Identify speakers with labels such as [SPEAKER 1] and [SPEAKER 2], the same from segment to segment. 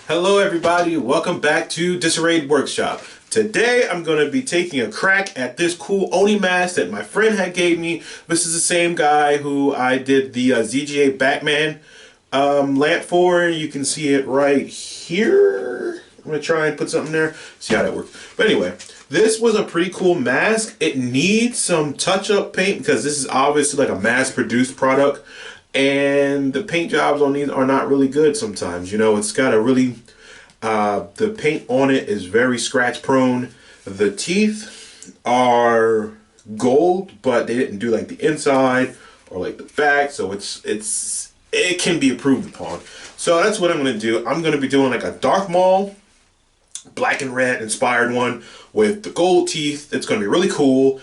[SPEAKER 1] Hello everybody, welcome back to Disarrayed Workshop. Today I'm going to be taking a crack at this cool Oni Mask that my friend had gave me. This is the same guy who I did the ZGA Batman lamp for. You can see it right here. I'm going to try and put something there, see how that works. But anyway, this was a pretty cool mask. It needs some touch-up paint because this is obviously like a mass-produced product. And the paint jobs on these are not really good sometimes. You know, it's got a really, the paint on it is very scratch prone. The teeth are gold, but they didn't do like the inside or like the back. So it can be improved upon. So that's what I'm going to do. I'm going to be doing like a Darth Maul, black and red inspired one with the gold teeth. It's going to be really cool.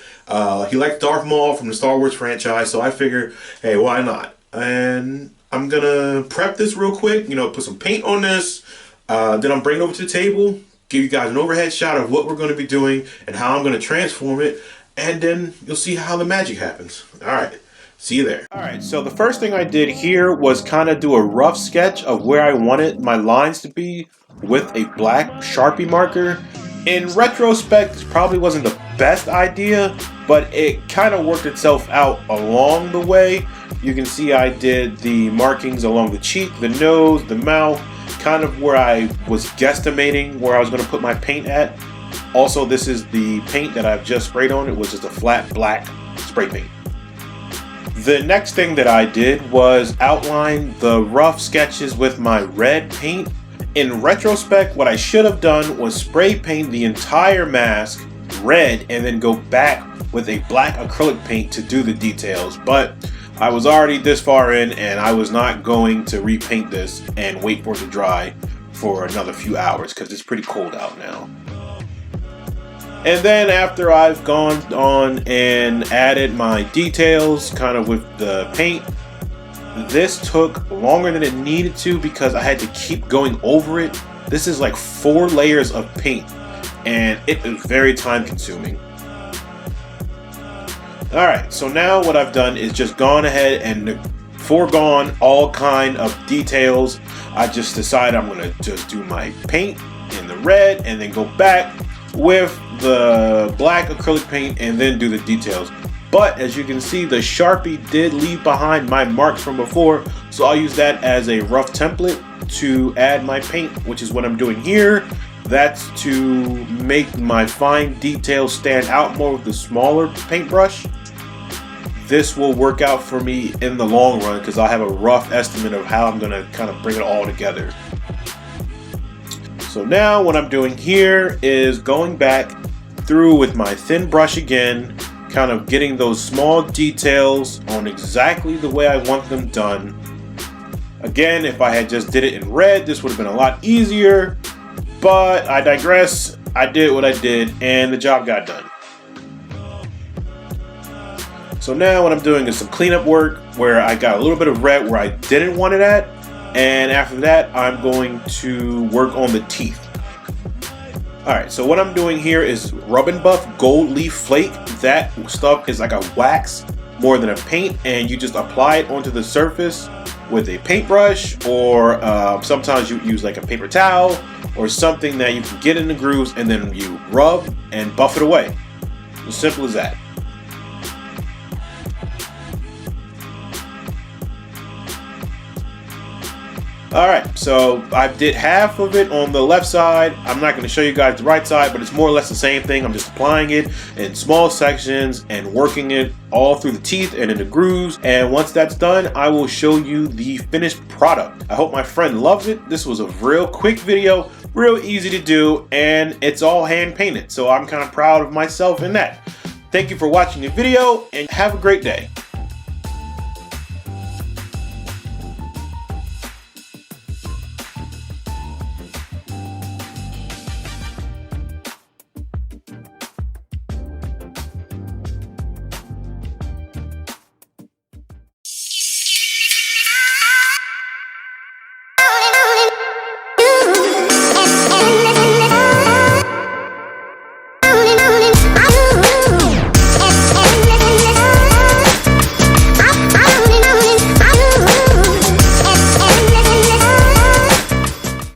[SPEAKER 1] He liked Darth Maul from the Star Wars franchise. So I figured, hey, why not? And I'm gonna prep this real quick, you know, put some paint on this, then I'm bringing it over to the table, give you guys an overhead shot of what we're going to be doing and how I'm going to transform it, and then you'll see how the magic happens. Alright, see you there. Alright, so the first thing I did here was kind of do a rough sketch of where I wanted my lines to be with a black Sharpie marker. In retrospect, this probably wasn't the best idea, but it kind of worked itself out along the way. You can see I did the markings along the cheek, the nose, the mouth, kind of where I was guesstimating where I was going to put my paint at. Also, this is the paint that I've just sprayed on. It was just a flat black spray paint. The next thing that I did was outline the rough sketches with my red paint. In retrospect, what I should have done was spray paint the entire mask red and then go back with a black acrylic paint to do the details. But I was already this far in and I was not going to repaint this and wait for it to dry for another few hours because it's pretty cold out now. And then after I've gone on and added my details kind of with the paint, this took longer than it needed to because I had to keep going over it. This is like 4 layers of paint and it is very time consuming. Alright, so now what I've done is just gone ahead and foregone all kind of details. I just decided I'm going to just do my paint in the red and then go back with the black acrylic paint and then do the details. But as you can see, the Sharpie did leave behind my marks from before, so I'll use that as a rough template to add my paint, which is what I'm doing here. That's to make my fine details stand out more with the smaller paintbrush. This will work out for me in the long run because I have a rough estimate of how I'm going to kind of bring it all together. So now what I'm doing here is going back through with my thin brush again, kind of getting those small details on exactly the way I want them done. Again, if I had just did it in red, this would have been a lot easier, but I digress. I did what I did and the job got done. So now what I'm doing is some cleanup work where I got a little bit of red where I didn't want it at, and after that I'm going to work on the teeth. Alright, so what I'm doing here is Rub and Buff Gold Leaf Flake. That stuff is like a wax more than a paint, and you just apply it onto the surface with a paintbrush, or sometimes you use like a paper towel or something that you can get in the grooves, and then you rub and buff it away. As simple as that. Alright, so I did half of it on the left side. I'm not going to show you guys the right side, but it's more or less the same thing. I'm just applying it in small sections and working it all through the teeth and in the grooves. And once that's done, I will show you the finished product. I hope my friend loves it. This was a real quick video, real easy to do, and it's all hand painted. So I'm kind of proud of myself in that. Thank you for watching the video and have a great day.